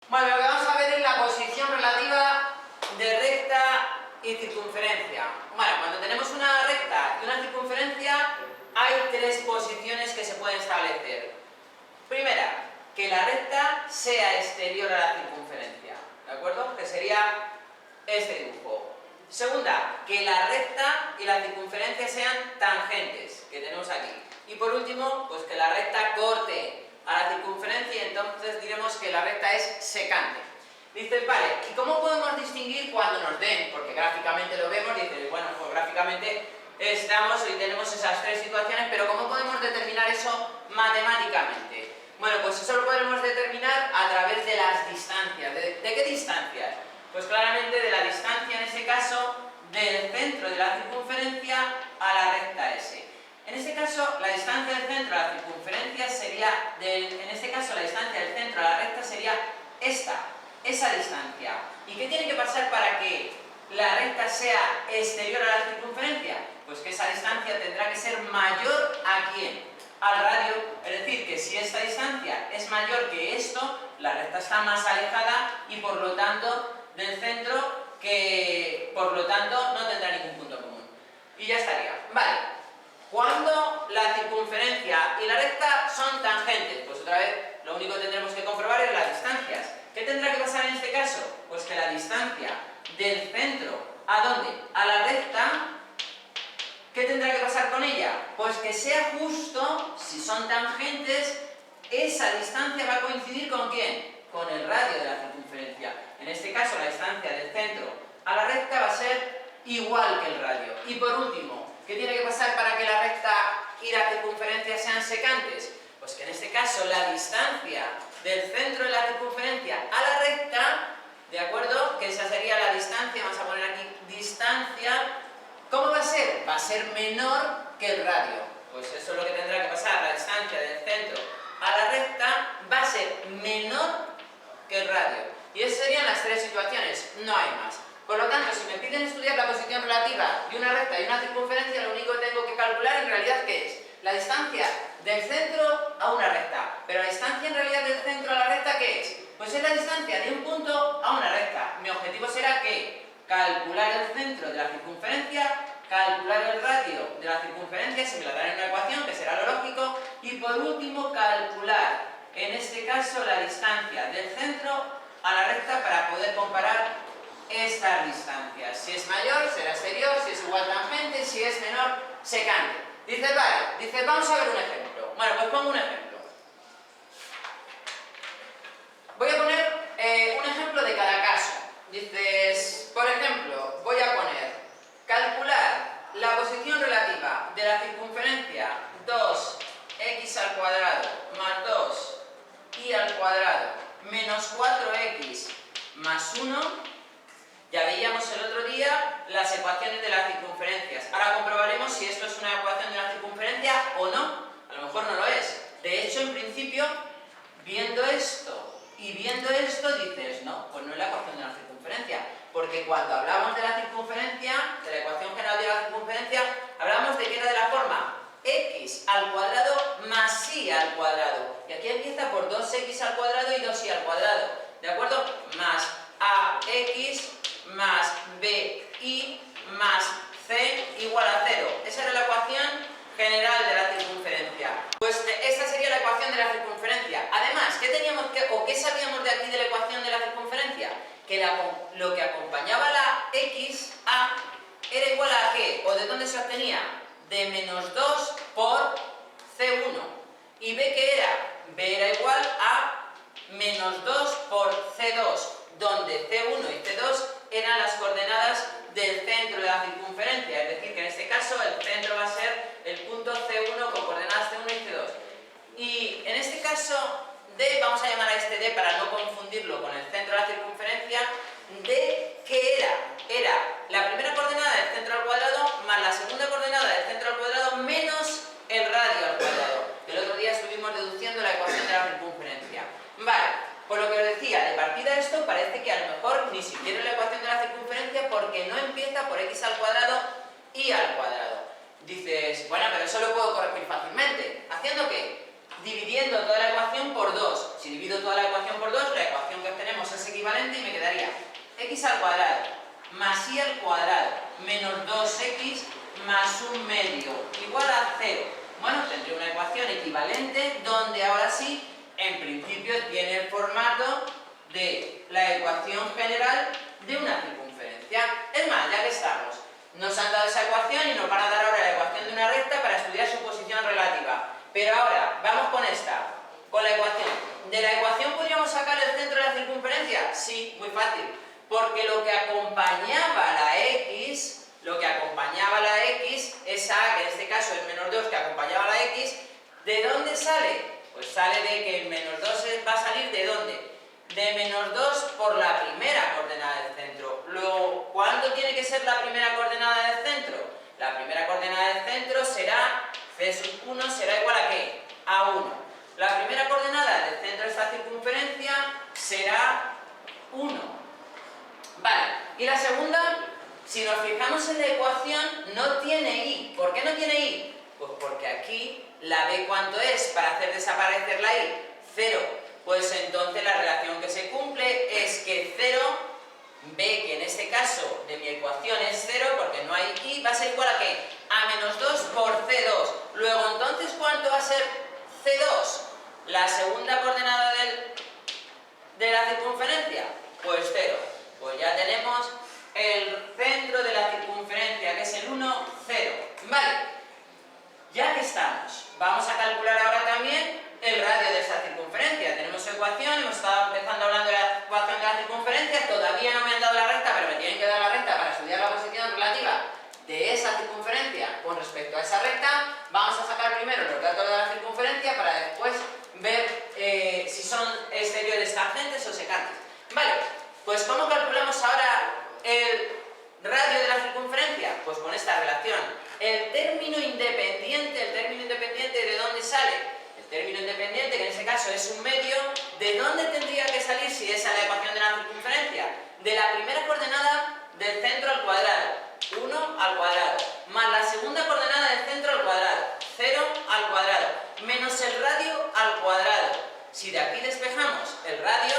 Bueno, lo que vamos a ver es la posición relativa de recta y circunferencia. Bueno, cuando tenemos una recta y una circunferencia, hay tres posiciones que se pueden establecer. Primera, que la recta sea exterior a la circunferencia, ¿de acuerdo? Que sería este dibujo. Segunda, que la recta y la circunferencia sean tangentes, que tenemos aquí. Y por último, pues que la recta corte a la circunferencia y entonces diremos que la recta es secante. Dices, vale, ¿y cómo podemos distinguir cuando nos den? Porque gráficamente lo vemos, dices, bueno, pues gráficamente estamos y tenemos esas tres situaciones, pero ¿cómo podemos determinar eso matemáticamente? Bueno, pues eso lo podremos determinar a través de las distancias. ¿De qué distancias? Pues claramente de la distancia, en este caso, del centro de la circunferencia a la recta S. En este caso, la distancia del centro a la circunferencia sería, en este caso, la distancia del centro a la recta sería esa distancia. ¿Y qué tiene que pasar para que la recta sea exterior a la circunferencia? Pues que esa distancia tendrá que ser mayor ¿a quién? Al radio. Es decir, que si esta distancia es mayor que esto, la recta está más alejada y por lo tanto del centro, que por lo tanto no tendrá ningún punto común. Y ya estaría. Vale. Cuando la circunferencia y la recta son tangentes, pues otra vez lo único que tendremos que comprobar es las distancias. ¿Qué tendrá que pasar en este caso? Pues que la distancia del centro, ¿a dónde? A la recta, ¿qué tendrá que pasar con ella? Pues que sea justo, si son tangentes, esa distancia va a coincidir ¿con quién? Con el radio de la circunferencia. En este caso la distancia del centro a la recta va a ser igual que el radio. Y por último, ¿qué tiene que pasar para que la recta y la circunferencia sean secantes? Pues que en este caso la distancia del centro de la circunferencia a la recta, ¿de acuerdo? Que esa sería la distancia, vamos a poner aquí distancia. ¿Cómo va a ser? Va a ser menor que el radio. Pues eso es lo que tendrá que pasar, la distancia del centro a la recta va a ser menor que el radio. Y esas serían las tres situaciones, no hay más. Por lo tanto, si me piden estudiar la posición relativa de una recta y una circunferencia, lo único que tengo que calcular en realidad ¿qué es? La distancia del centro a una recta. Pero la distancia en realidad del centro a la recta ¿qué es? Pues es la distancia de un punto a una recta. Mi objetivo será que calcular el centro de la circunferencia, calcular el radio de la circunferencia, si me la dan en una ecuación, que será lo lógico, y por último calcular, en este caso, la distancia del centro a la recta para poder comparar estas distancias. Si es mayor, será exterior, si es igual tangente, si es menor, secante. Dices, vale, dices, vamos a ver un ejemplo. Bueno, pues pongo un ejemplo. Voy a poner un ejemplo de cada caso. Dices, por ejemplo, voy a poner, calcular la posición relativa de la circunferencia 2x al cuadrado más 2y al cuadrado menos 4x más 1. Ya veíamos el otro día las ecuaciones de las circunferencias. Ahora comprobaremos si esto es una ecuación de la circunferencia o no. A lo mejor no lo es. De hecho, en principio, viendo esto y viendo esto, dices, no, pues no es la ecuación de la circunferencia. Porque cuando hablamos de la circunferencia, de la ecuación general de la circunferencia, hablamos de que era de la forma x al cuadrado más y al cuadrado. Y aquí empieza por 2x al cuadrado y 2y al cuadrado. ¿De acuerdo? Más ax más bi más c igual a 0. Esa era la ecuación general de la circunferencia. Pues esta sería la ecuación de la circunferencia. Además, ¿qué teníamos qué sabíamos de aquí de la ecuación de la circunferencia? Que lo que acompañaba la x, a, era igual a ¿qué? ¿O de dónde se obtenía? De menos 2 por c1. ¿Y b qué era? B era igual a menos 2 por c2, donde c1 y c2 eran las coordenadas del centro de la circunferencia, es decir, que en este caso el centro va a ser el punto C1 con coordenadas C1 y C2. Y en este caso, D, vamos a llamar a este D para no confundirlo con el centro de la circunferencia, D, ¿qué era? Era la primera coordenada del centro al cuadrado más la segunda coordenada del centro al cuadrado menos el radio al cuadrado. El otro día estuvimos deduciendo la ecuación de la circunferencia. Vale. Por lo que os decía, de partida esto parece que a lo mejor ni siquiera es la ecuación de la circunferencia porque no empieza por x al cuadrado y al cuadrado. Dices, bueno, pero eso lo puedo corregir fácilmente. ¿Haciendo qué? Dividiendo toda la ecuación por 2. Si divido toda la ecuación por 2, la ecuación que obtenemos es equivalente y me quedaría x al cuadrado más y al cuadrado menos 2x más 1/2 igual a 0. Bueno, tendré una ecuación equivalente donde ahora sí, en principio, tiene el formato de la ecuación general de una circunferencia. Es más, ya que estamos, nos han dado esa ecuación y nos van a dar ahora la ecuación de una recta para estudiar su posición relativa. Pero ahora, vamos con esta, con la ecuación. ¿De la ecuación podríamos sacar el centro de la circunferencia? Sí, muy fácil. Porque lo que acompañaba la x, esa, que en este caso es menos 2 que acompañaba la x, ¿de dónde sale? Pues sale de que el menos 2 va a salir ¿de dónde? De menos 2 por la primera coordenada del centro. Luego, ¿cuánto tiene que ser la primera coordenada del centro? La primera coordenada del centro será c sub 1 será igual a ¿qué? A 1. La primera coordenada del centro de esta circunferencia será 1. Vale, y la segunda, si nos fijamos en la ecuación, no tiene y. ¿Por qué no tiene y? Pues porque aquí la b, ¿cuánto es para hacer desaparecer la y? 0. Pues entonces la relación que se cumple es que 0, b, que en este caso de mi ecuación es 0, porque no hay y, va a ser igual a ¿qué? A menos 2 por c2. Luego, entonces, ¿cuánto va a ser c2? La segunda coordenada de la circunferencia, pues 0. Pues ya tenemos el centro de la circunferencia, que es el 1, 0. Vale, ya que estamos, vamos a calcular ahora también el radio de esta circunferencia. Tenemos su ecuación, hemos estado empezando hablando de la ecuación de la circunferencia, todavía no me han dado la recta, pero me tienen que dar la recta para estudiar la posición relativa de esa circunferencia con respecto a esa recta. Vamos a sacar primero los datos de la circunferencia para después ver si son exteriores tangentes o secantes. Vale, pues ¿cómo calculamos ahora el radio de la circunferencia? Pues con esta relación. El término independiente, ¿de dónde sale? El término independiente, que en este caso es 1/2, ¿de dónde tendría que salir si esa es la ecuación de la circunferencia? De la primera coordenada del centro al cuadrado, 1 al cuadrado, más la segunda coordenada del centro al cuadrado, 0 al cuadrado, menos el radio al cuadrado. Si de aquí despejamos el radio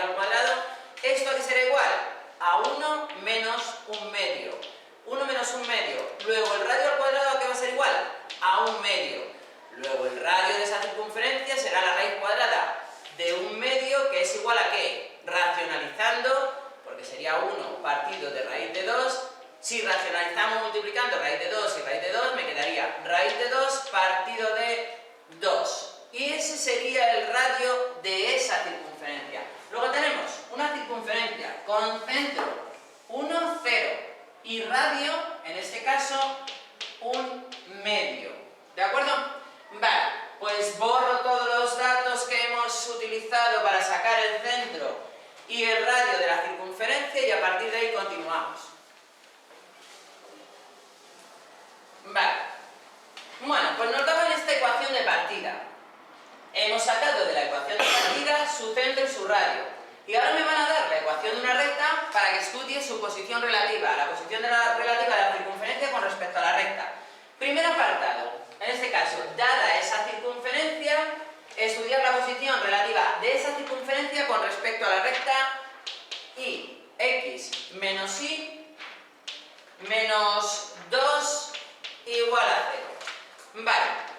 al cuadrado, ¿esto qué será igual? A 1 menos 1/2. 1 menos 1/2. Luego el radio al cuadrado, ¿a qué va a ser igual? A 1/2. Luego el radio de esa circunferencia será la raíz cuadrada de 1/2, que es igual a ¿qué? Racionalizando, porque sería 1 partido de raíz de 2. Si racionalizamos multiplicando raíz de 2 y raíz de 2, me quedaría raíz de 2 partido de 2. Y ese sería el radio de esa circunferencia. Luego tenemos una circunferencia con centro 1, 0 y radio, en este caso, 1/2. ¿De acuerdo? Vale, pues borro todos los datos que hemos utilizado para sacar el centro y el radio de la circunferencia y a partir de ahí continuamos. Vale. Bueno, pues nos daban esta ecuación de partida. Hemos sacado de la ecuación de partida su centro y su radio. Y ahora me van a dar la ecuación de una recta para que estudie su posición relativa, la posición relativa de la circunferencia con respecto a la recta. Primer apartado, en este caso, dada esa circunferencia, estudiar la posición relativa de esa circunferencia con respecto a la recta y x menos y menos 2 igual a 0. Vale.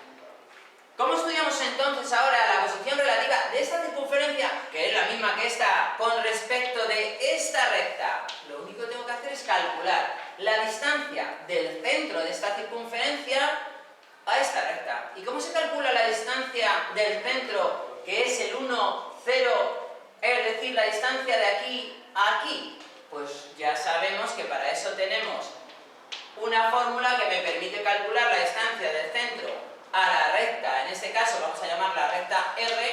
¿Cómo estudiamos entonces ahora la posición relativa de esta circunferencia, que es la misma que esta, con respecto de esta recta? Lo único que tengo que hacer es calcular la distancia del centro de esta circunferencia a esta recta. ¿Y cómo se calcula la distancia del centro, que es el 1, 0, es decir, la distancia de aquí a aquí? Pues ya sabemos que para eso tenemos una fórmula que me permite calcular la distancia del centro a la recta, en este caso vamos a llamarla recta R,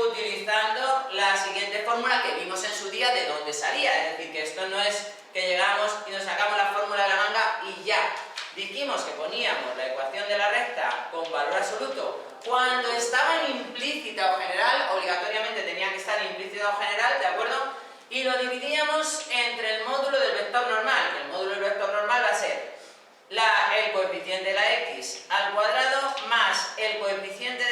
utilizando la siguiente fórmula que vimos en su día de dónde salía. Es decir, que esto no es que llegamos y nos sacamos la fórmula de la manga y ya. Dijimos que poníamos la ecuación de la recta con valor absoluto cuando estaba en implícita o general, obligatoriamente tenía que estar en implícita o general, ¿de acuerdo? Y lo dividíamos entre el módulo del vector normal, que el módulo del vector normal va a ser el coeficiente de la x al cuadrado más el coeficiente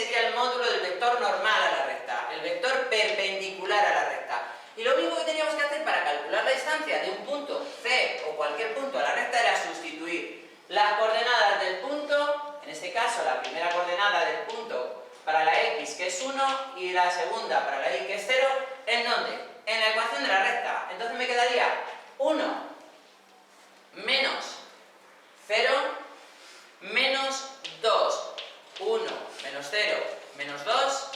sería el módulo del vector normal a la recta, el vector perpendicular a la recta. Y lo único que teníamos que hacer para calcular la distancia de un punto C o cualquier punto a la recta era sustituir las coordenadas del punto, en este caso la primera coordenada del punto para la X, que es 1, y la segunda para la Y, que es 0, ¿en dónde? En la ecuación de la recta. Entonces me quedaría 1 menos 0 menos 2. 1 menos 0 menos 2,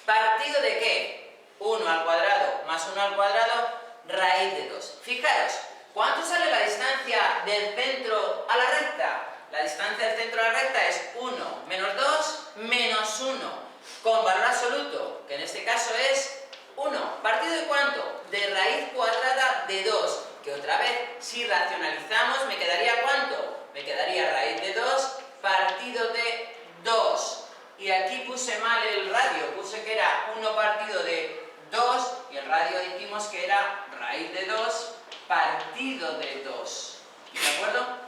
¿partido de qué? 1 al cuadrado más 1 al cuadrado, raíz de 2. Fijaros, ¿cuánto sale la distancia del centro a la recta? La distancia del centro a la recta es 1 menos 2 menos 1, con valor absoluto, que en este caso es 1. ¿Partido de cuánto? De raíz cuadrada de 2, que otra vez, si racionalizamos, ¿me quedaría cuánto? Me quedaría raíz de 2 partido de 2. Y aquí puse mal el radio, puse que era 1 partido de 2 y el radio dijimos que era raíz de 2 partido de 2. ¿De acuerdo?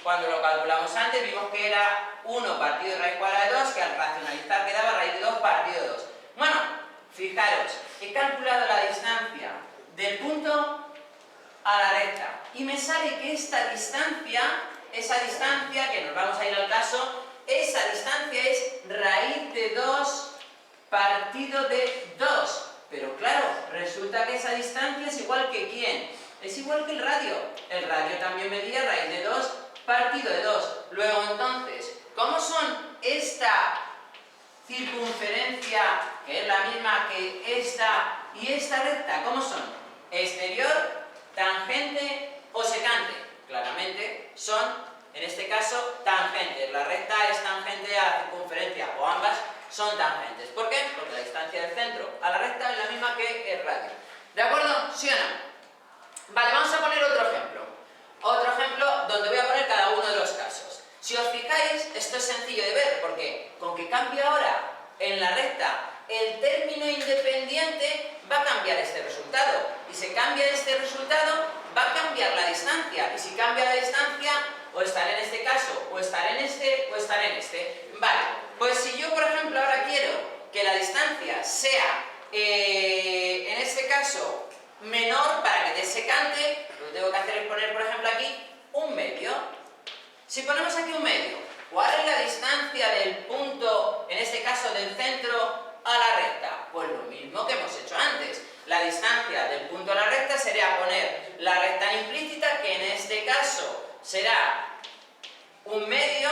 Cuando lo calculamos antes vimos que era 1 partido de raíz cuadrada de 2, que al racionalizar quedaba raíz de 2 partido de 2. Bueno, fijaros, he calculado la distancia del punto a la recta y me sale que esta distancia, esa distancia, que nos vamos a ir al caso, esa distancia es raíz de 2 partido de 2. Pero claro, resulta que esa distancia es igual que ¿quién? Es igual que el radio. El radio también medía raíz de 2 partido de 2. Luego entonces, ¿cómo son esta circunferencia, que es la misma que esta y esta recta? ¿Cómo son? Exterior, tangente o secante. Claramente son, en este caso, tangentes. La recta es tangente a la circunferencia, o ambas son tangentes. ¿Por qué? Porque la distancia del centro a la recta es la misma que el radio. ¿De acuerdo? ¿Sí o no? Vale, vamos a poner otro ejemplo. Otro ejemplo donde voy a poner cada uno de los casos. Si os fijáis, esto es sencillo de ver, porque con que cambie ahora en la recta el término independiente, va a cambiar este resultado. Y si cambia este resultado, va a cambiar la distancia. Y si cambia la distancia, o estaré en este caso, o estaré en este, o estaré en este. Vale, pues si yo, por ejemplo, ahora quiero que la distancia sea, en este caso, menor para que dé secante, lo que tengo que hacer es poner, por ejemplo, aquí un medio. Si ponemos aquí un medio, ¿cuál es la distancia del punto, en este caso del centro, a la recta? Pues lo mismo que hemos hecho antes. La distancia del punto a la recta sería poner la recta implícita, que en este caso será un medio,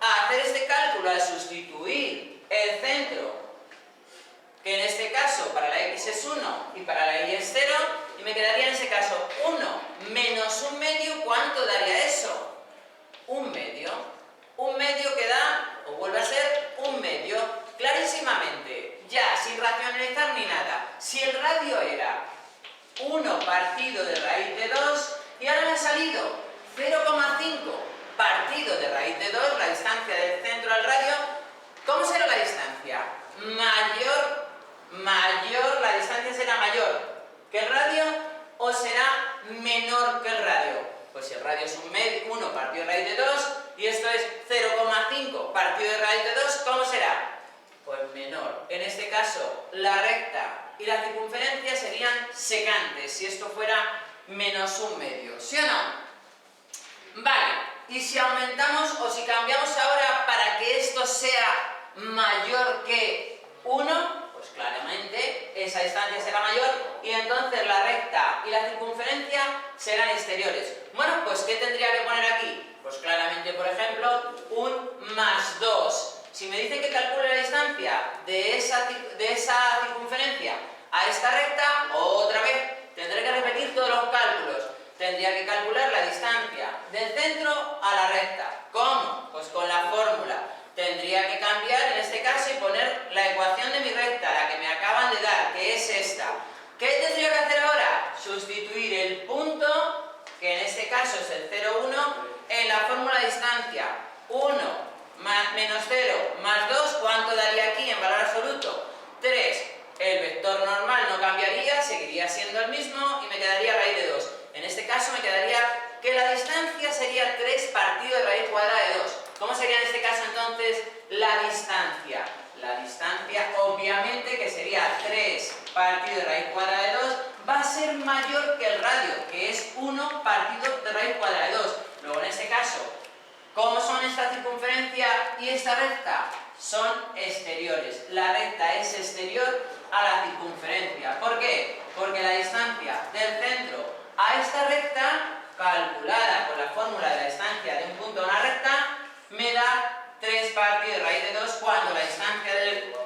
a hacer este cálculo al sustituir el centro, que en este caso para la X es 1 y para la Y es 0, y me quedaría en ese caso 1 menos un medio. ¿Cuánto daría eso? Un medio. Un medio que da, o vuelve a ser, un medio. Clarísimamente, ya sin racionalizar ni nada, si el radio era 1 partido de raíz de 2, y ahora me ha salido 0,5 partido de raíz de 2, la distancia del centro al radio, ¿cómo será la distancia? Mayor, la distancia será mayor que el radio, o será menor que el radio. Pues si el radio es 1 partido de raíz de 2 y esto es 0,5 partido de raíz de 2, ¿cómo será? Pues menor. En este caso, la recta y la circunferencia serían secantes, si esto fuera menos un medio. ¿Sí o no? Vale, y si aumentamos o si cambiamos ahora para que esto sea mayor que 1, pues claramente esa distancia será mayor y entonces la recta y la circunferencia serán exteriores. Bueno, pues ¿qué tendría que poner aquí? Pues claramente, por ejemplo, un más 2. Si me dicen que calcule la distancia de esa circunferencia a esta recta, otra vez tendré que repetir todos los cálculos. Tendría que calcular la distancia del centro a la recta. ¿Cómo? Pues con la fórmula. Tendría que cambiar en este caso y poner la ecuación de mi recta, la que me acaban de dar, que es esta. ¿Qué tendría que hacer ahora? Sustituir el punto, que en este caso es el 0, 1, en la fórmula de distancia. 1 menos 0 más 2, ¿cuánto daría aquí en valor absoluto? 3. El vector normal no cambiaría, seguiría siendo el mismo y me quedaría raíz de 2. En este caso me quedaría que la distancia sería 3 partido de raíz cuadrada de 2. ¿Cómo sería en este caso entonces la distancia? distancia, obviamente que sería 3 partido de raíz cuadrada de 2, va a ser mayor que el radio, que es 1 partido de raíz cuadrada de 2. Luego, en este caso, ¿cómo son esta circunferencia y esta recta? Son exteriores. La recta es exterior a la circunferencia. ¿Por qué? Porque la distancia del centro a esta recta, calculada con la fórmula de la distancia de un punto a una recta, me da 3 partido de raíz de 2 cuando la distancia del